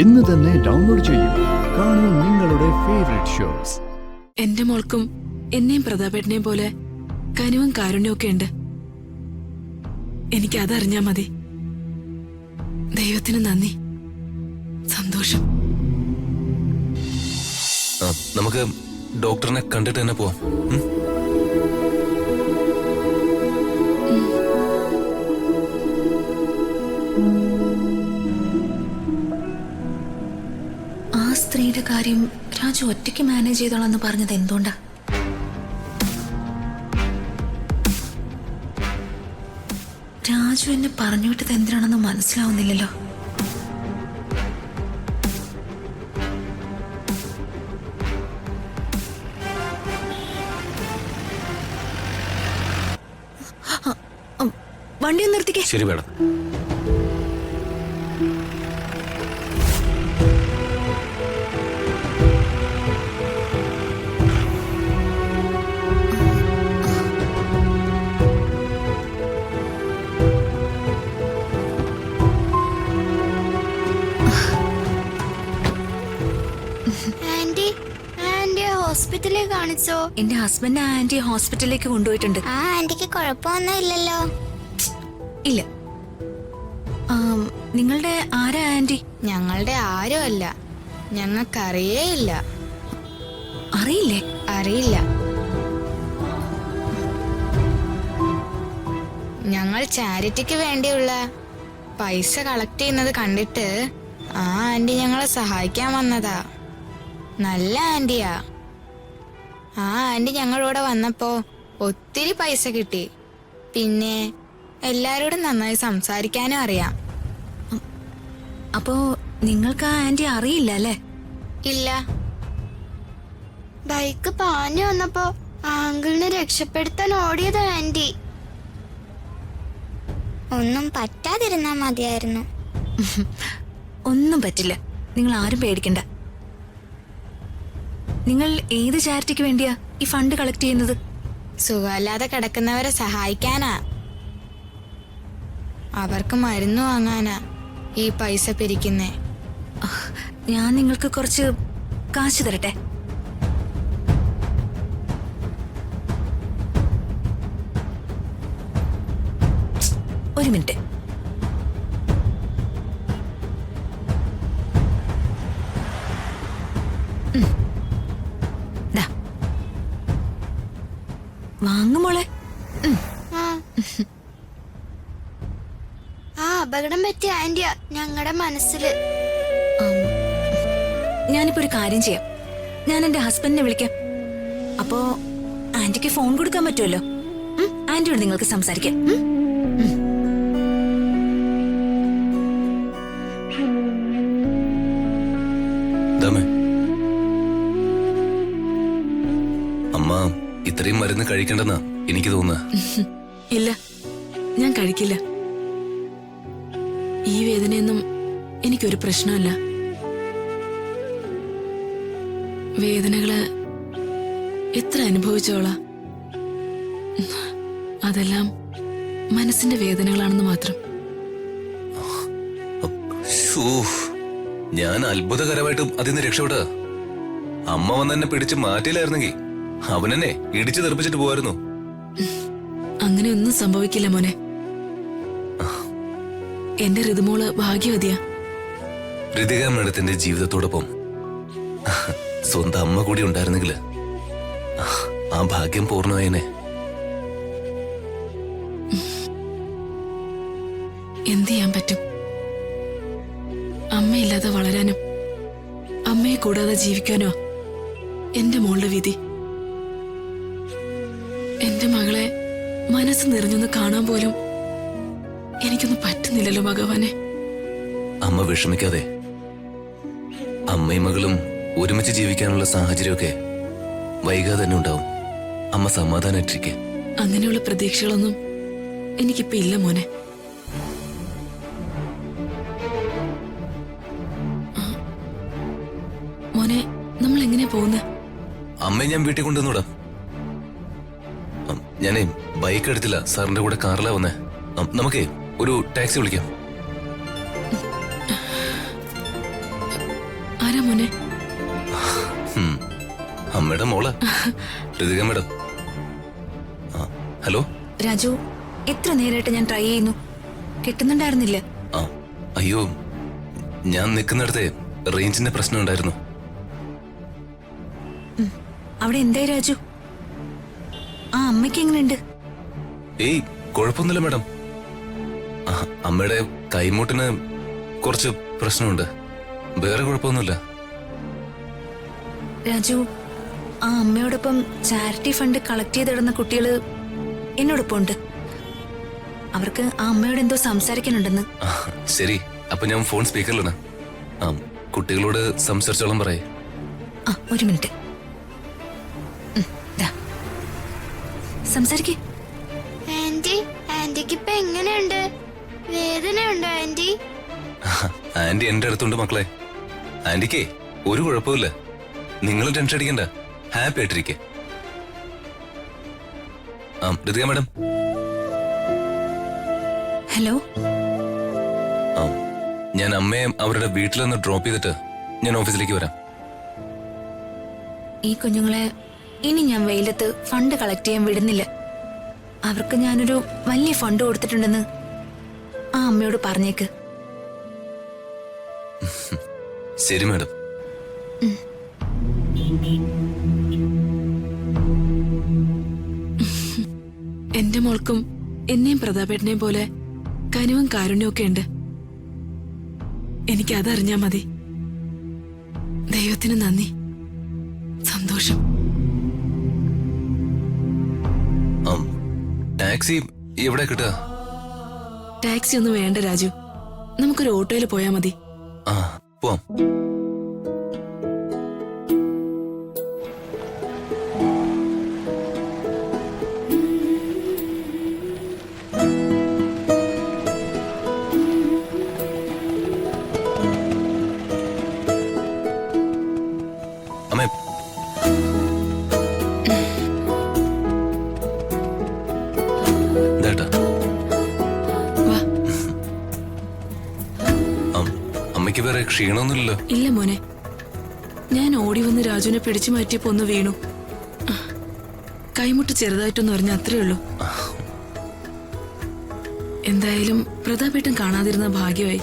ഇന്ന് തന്നെ ഡൗൺലോഡ് ചെയ്യൂ. കാണൂ നിങ്ങളുടെ ഫേവറേറ്റ് ഷോസ്. എന്റെ മോൾക്കും എന്നെയും പ്രതാപേട്ടനെയും പോലെ കനിവും കാരുണ്യവും ഒക്കെ ഉണ്ട്. എനിക്ക് അതറിഞ്ഞാ മതി. ദൈവത്തിന് നന്ദി, സന്തോഷം. നമുക്ക് ഡോക്ടറിനെ കണ്ടിട്ട് തന്നെ പോവാം. ആ സ്ത്രീയുടെ കാര്യം രാജു ഒറ്റയ്ക്ക് മാനേജ് ചെയ്തോളാന്ന് പറഞ്ഞത് എന്തുകൊണ്ടാ? രാജു എന്നെ പറഞ്ഞു വിട്ടത് എന്തിനാണെന്ന് മനസ്സിലാവുന്നില്ലല്ലോ. വണ്ടി ഒന്ന് നിർത്തിക്കേ. ശരി മേഡം. ഹോസ്പിറ്റലിൽ കാണിച്ചോ? എന്റെ ഹസ്ബൻഡ് ആന്റി ഹോസ്പിറ്റലിലേക്ക് കൊണ്ടുപോയിട്ടുണ്ട്. ആ ആന്റിക്ക് കുഴപ്പമൊന്നും ഇല്ലല്ലോ? ഇല്ല. നിങ്ങളുടെ ആരാ ആന്റി? ഞങ്ങളുടെ ആരും അല്ല, ഞങ്ങൾക്കറിയേ ഇല്ല. അറിയില്ലേ? അറിയില്ല. ഞങ്ങൾ ചാരിറ്റിക്ക് വേണ്ടിയുള്ള പൈസ കളക്ട് ചെയ്യുന്നത് കണ്ടിട്ട് ആ ആന്റി ഞങ്ങളെ സഹായിക്കാൻ വന്നതാ. നല്ല ആന്റിയാ. ആ ആന്റി ഞങ്ങളോടെ വന്നപ്പോ ഒത്തിരി പൈസ കിട്ടി. പിന്നെ എല്ലാരോടും നന്നായി സംസാരിക്കാനും അറിയാം. അപ്പോ നിങ്ങൾക്ക് ആ ആന്റി അറിയില്ല അല്ലേ? ഇല്ല. ബൈക്ക് പാഞ്ഞു വന്നപ്പോ ആങ്കിളിനെ രക്ഷപ്പെടുത്താൻ ഓടിയത് ആന്റി. ഒന്നും പറ്റാതിരുന്നാ മതിയായിരുന്നു. ഒന്നും പറ്റില്ല, നിങ്ങൾ ആരും പേടിക്കണ്ട. നിങ്ങൾ ഏത് ചാരിറ്റിക്ക് വേണ്ടിയാ ഈ ഫണ്ട് കളക്ട് ചെയ്യുന്നത്? സുഖമില്ലാതെ കിടക്കുന്നവരെ സഹായിക്കാനാ. അവർക്ക് മരുന്ന് വാങ്ങാനാ ഈ പൈസ പിരിക്കുന്നേ. ഞാൻ നിങ്ങൾക്ക് കുറച്ച് കാശ് തരട്ടെ? ഒരു മിനിറ്റ്. വാങ്ങുമോളെ. ആ അപകടം പറ്റിയ ആന്റിയാ ഞങ്ങളുടെ മനസ്സില്. ഞാനിപ്പോ ഒരു കാര്യം ചെയ്യാം. ഞാൻ എന്റെ ഹസ്ബൻഡിനെ വിളിക്കാം. അപ്പോ ആന്റിക്ക് ഫോൺ കൊടുക്കാൻ പറ്റുമല്ലോ. ആന്റിയോട് നിങ്ങൾക്ക് സംസാരിക്കാം. അമ്മ ഇത്രയും മരുന്ന് കഴിക്കണ്ടെന്നാ എനിക്ക് തോന്നുക. ഇല്ല, ഞാൻ കഴിക്കില്ല. ഈ വേദനയൊന്നും എനിക്കൊരു പ്രശ്നമല്ല. വേദനകള് എത്ര അനുഭവിച്ചോളാ, അതെല്ലാം മനസ്സിന്റെ വേദനകളാണെന്ന് മാത്രം. ഞാൻ അത്ഭുതകരമായിട്ടും അതിന്ന് രക്ഷപ്പെട്ട. അമ്മ വന്നെന്നെ പിടിച്ച് മാറ്റിയില്ലായിരുന്നെങ്കിൽ അവനെന്നെ ഇടിച്ചു തെറിപ്പിച്ചിട്ട് പോവായിരുന്നു. അങ്ങനെയൊന്നും സംഭവിക്കില്ല മോനെ. എന്റെ ഋതുമോള് ഭാഗ്യവതിയാ. ഋതിക മേഡത്തിന്റെ ജീവിതത്തോടൊപ്പം സ്വന്തം അമ്മ കൂടി ഉണ്ടായിരുന്നെങ്കില് ആ ഭാഗ്യം പൂർണ്ണമായേനെ. എന്ത് ചെയ്യാൻ പറ്റും? അമ്മയില്ലാതെ വളരാനും അമ്മയെ കൂടാതെ ജീവിക്കാനോ എന്റെ മോളുടെ വിധി. എന്റെ മകളെ മനസ്സ് നിറഞ്ഞൊന്ന് കാണാൻ പോലും എനിക്കൊന്നും പറ്റുന്നില്ലല്ലോ ഭഗവാനെ. അമ്മ വിഷമിക്കാതെ. അമ്മയും മകളും ഒരുമിച്ച് ജീവിക്കാനുള്ള സാഹചര്യമൊക്കെ വൈകാതെ തന്നെ ഉണ്ടാവും. അമ്മ സമാധാനായിട്ടിരിക്കെ. അങ്ങനെയുള്ള പ്രതീക്ഷകളൊന്നും എനിക്കിപ്പോ ഇല്ല മോനെ. മോനെ, നമ്മൾ എങ്ങനെയാ പോകുന്നത്? അമ്മയെ ഞാൻ വീട്ടിൽ കൊണ്ടുവന്നൂടാ. ഞാനേ ബൈക്ക് എടുത്തില്ല, സാറിന്റെ കൂടെ കാറിലാ വന്നേ. നമുക്കേ ഒരു ടാക്സി വിളിക്കാം. ആരാ മോനെ? ഉം. അമ്മയുടെ മോള് ഋതിക മേഡം. ഹലോ. രാജു, എത്ര നേരമായിട്ട് ഞാൻ ട്രൈ ചെയ്യുന്നു, കിട്ടുന്നുണ്ടായിരുന്നില്ല. ആ അയ്യോ, ഞാൻ നിൽക്കുന്നിടത്തെ റേഞ്ചിന്റെ പ്രശ്നം ഉണ്ടായിരുന്നു. അവിടെ എന്തായി രാജു? ആ അമ്മയ്ക്ക് എങ്ങനെയുണ്ട്? ഏയ് കുഴപ്പമൊന്നുമില്ല മേഡം. അമ്മയുടെ കൈമുട്ടിന് കുറച്ച് പ്രശ്നമുണ്ട്, വേറെ കുഴപ്പമൊന്നുമില്ല. രാജു, ആ അമ്മയോടൊപ്പം ചാരിറ്റി ഫണ്ട് കളക്ട് ചെയ്തിടുന്ന കുട്ടികള് എന്നോടൊപ്പം ഉണ്ട്. അവർക്ക് ആ അമ്മയോട് എന്തോ സംസാരിക്കാനുണ്ടെന്ന്. ശരി, അപ്പൊ ഞാൻ ഫോൺ സ്പീക്കറിലാണ്. കുട്ടികളോട് സംസാരിച്ചോളം പറയേ. ആ ഒരു മിനിറ്റ്. സംസാരിക്കേ. ആന്റി, ആന്റിക്ക് ഇപ്പൊ എങ്ങനെയുണ്ട്? വേദനയുണ്ടോ ആന്റി? ആന്റി എന്റെ അടുത്തുണ്ട് മക്കളെ. ആന്റിക്കേ ഒരു കുഴപ്പമില്ല, നിങ്ങൾ ടെൻഷൻ അടിക്കണ്ട, ഹാപ്പി ആയിട്ടിരിക്കെ. ഋതിക മാഡം. ഹലോ. ഞാൻ അമ്മയെ അവരുടെ വീട്ടിലൊന്ന് ഡ്രോപ്പ് ചെയ്തിട്ട് ഞാൻ ഓഫീസിലേക്ക് വരാം. ഈ കുഞ്ഞുങ്ങളെ ഇനി ഞാൻ വെയിലത്ത് ഫണ്ട് കളക്ട് ചെയ്യാൻ വിടുന്നില്ല. അവർക്ക് ഞാനൊരു വലിയ ഫണ്ട് കൊടുത്തിട്ടുണ്ടെന്ന് ആ അമ്മയോട് പറഞ്ഞേക്ക്. ശരി മാഡം. എന്റെ മോൾക്കും എന്നെയും പ്രതാപേട്ടനെയും പോലെ കനിവും കാരുണ്യവും ഒക്കെ ഉണ്ട്. എനിക്കതറിഞ്ഞാ മതി. ദൈവത്തിന് നന്ദി, സന്തോഷം. ടാക്സി എവിടെ കിട്ടുക? ടാക്സി ഒന്നും വേണ്ട രാജു, നമുക്കൊരു ഓട്ടോയിൽ പോയാ മതി. ആ പോവാം. അമ്മേ, ദേട്ടാ. വാ. അമ്മയ്ക്ക് വേറെ ക്ഷീണമൊന്നുമില്ലല്ലോ? ഇല്ല മോനെ, ഞാൻ ഓടി വന്ന് രാജുവിനെ പിടിച്ചു മാറ്റിയപ്പോ ഒന്ന് വീണു. കൈമുട്ട് ചെറുതായിട്ടൊന്ന് പറഞ്ഞ അത്രേ ഉള്ളൂ. എന്തായാലും പ്രതാപേട്ടൻ കാണാതിരുന്ന ഭാഗ്യമായി.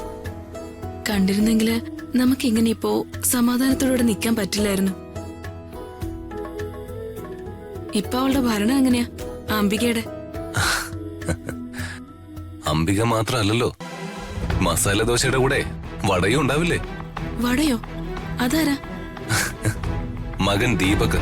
കണ്ടിരുന്നെങ്കില് നമുക്കിങ്ങനെ ഇപ്പോ സമാധാനത്തോടെ നിൽക്കാൻ പറ്റില്ലായിരുന്നു. ഇപ്പൊ അവളുടെ ഭരണം എങ്ങനെയാ? അംബികയുടെ. അംബിക മാത്രല്ലല്ലോ, മസാല ദോശയുടെ കൂടെ വടയും ഉണ്ടാവില്ലേ? വടയോ? അതാരാ? മകൻ ദീപക്.